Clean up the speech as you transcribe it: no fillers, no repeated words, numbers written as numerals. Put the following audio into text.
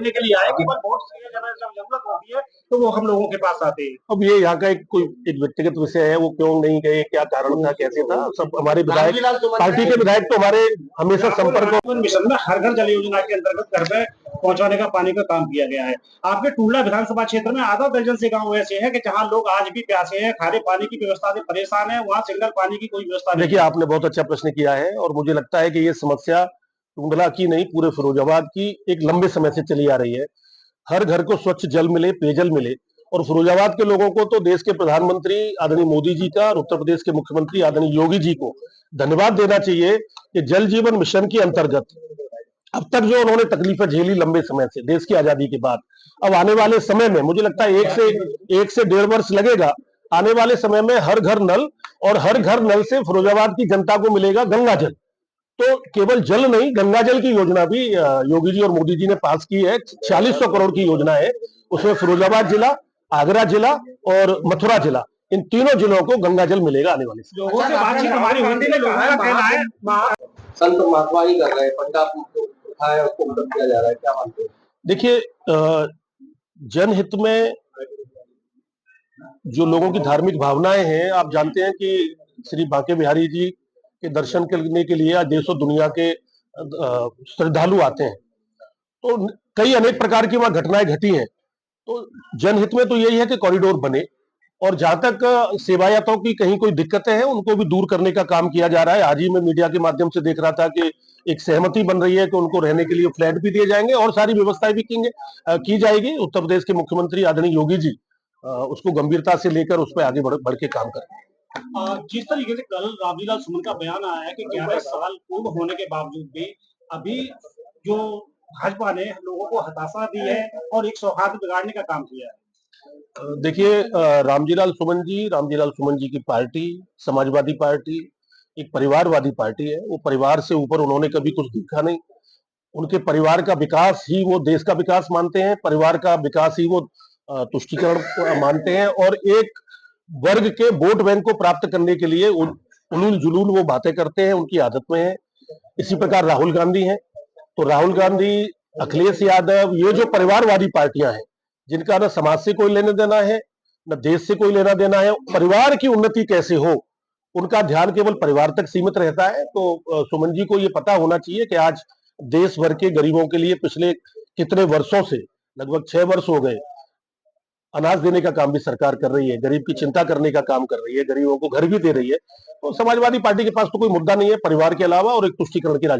जीतने के लिए आए, केवल वोट जब जरूरत होती है तो वो हम लोगों के पास आते हैं। अब ये यहाँ का एक व्यक्तिगत विषय है, वो क्यों नहीं गए, क्या कारण था, कैसे था, सब हमारे विधायक, पार्टी के विधायक तो हमारे हमेशा संपर्क मिशन में हर घर जल योजना के अंतर्गत घर पे पहुंचाने का पानी का काम किया गया है। आपके टूंडला विधानसभा क्षेत्र में आधा दर्जन से गांव ऐसे हैं कि जहां लोग आज भी प्यासे हैं, खारे पानी की व्यवस्था से परेशान है, वहां सिंगल पानी की कोई व्यवस्था नहीं। देखिए, आपने बहुत अच्छा प्रश्न किया है और मुझे लगता है कि ये समस्या टूंडला की नहीं, पूरे फिरोजाबाद की एक लंबे समय से चली आ रही है। हर घर को स्वच्छ जल मिले, पेयजल मिले, और फिरोजाबाद के लोगों को तो देश के प्रधानमंत्री आदरणीय मोदी जी का और उत्तर प्रदेश के मुख्यमंत्री आदरणीय योगी जी को धन्यवाद देना चाहिए कि जल जीवन मिशन के अंतर्गत अब तक जो उन्होंने तकलीफें झेली लंबे समय से देश की आजादी के बाद, अब आने वाले समय में मुझे लगता है 1 से 1.5 वर्ष लगेगा। आने वाले समय में हर घर नल, और हर घर नल से फिरोजाबाद की जनता को मिलेगा गंगा जल। तो केवल जल नहीं, गंगा जल की योजना भी योगी जी और मोदी जी ने पास की है। 4600 करोड़ की योजना है, उसमें फिरोजाबाद जिला, आगरा जिला और मथुरा जिला, इन तीनों जिलों को गंगा जल मिलेगा आने वाले समय। लोगों से बातचीत हमारी हिंदी में लोगों का कहना है संत महात्मा ही कर रहे हैं, पंजाब उठाया उसको मदद किया जा रहा है, क्या मानते हैं? देखिए, जनहित में जो लोगों की धार्मिक भावनाएं हैं, आप जानते हैं कि श्री बांके बिहारी जी के दर्शन करने के लिए आज देशों दुनिया के श्रद्धालु आते हैं, तो कई अनेक प्रकार की वहां घटनाएं घटी हैं। तो जनहित में तो यही है कि कॉरिडोर बने, और जहां तक सेवायातों की कहीं कोई दिक्कतें हैं उनको भी दूर करने का काम किया जा रहा है। आज ही मैं मीडिया के माध्यम से देख रहा था कि एक सहमति बन रही है कि उनको रहने के लिए फ्लैट भी दिए जाएंगे और सारी व्यवस्थाएं भी की जाएगी। उत्तर प्रदेश के मुख्यमंत्री आदरणीय योगी जी उसको गंभीरता से लेकर उस पर आगे बढ़ के काम कर रहे हैं। जिस तरीके से कल रामलीला सुमन का बयान आया है कि 11 साल पूर्व होने के बावजूद भी अभी जो भाजपा ने लोगों को हताशा दी है और एक सौहार्द बिगाड़ने का काम किया है। देखिए, रामजीलाल सुमन जी की पार्टी समाजवादी पार्टी एक परिवारवादी पार्टी है। वो परिवार से ऊपर उन्होंने कभी कुछ देखा नहीं। उनके परिवार का विकास ही वो देश का विकास मानते हैं, परिवार का विकास ही वो तुष्टीकरण मानते हैं, और एक वर्ग के वोट बैंक को प्राप्त करने के लिए उलूल जुलूल वो बातें करते हैं, उनकी आदत में है। इसी प्रकार राहुल गांधी हैं, तो राहुल गांधी, अखिलेश यादव, ये जो परिवारवादी पार्टियां हैं जिनका न समाज से कोई लेना देना है, न देश से कोई लेना देना है, परिवार की उन्नति कैसे हो, उनका ध्यान केवल परिवार तक सीमित रहता है। तो सुमन जी को ये पता होना चाहिए कि आज देश भर के गरीबों के लिए पिछले कितने वर्षों से, लगभग 6 वर्ष हो गए, अनाज देने का काम भी सरकार कर रही है, गरीब की चिंता करने का काम कर रही है, गरीबों को घर भी दे रही है। तो समाजवादी पार्टी के पास तो कोई मुद्दा नहीं है परिवार के अलावा, और एक तुष्टीकरण की राजनीति।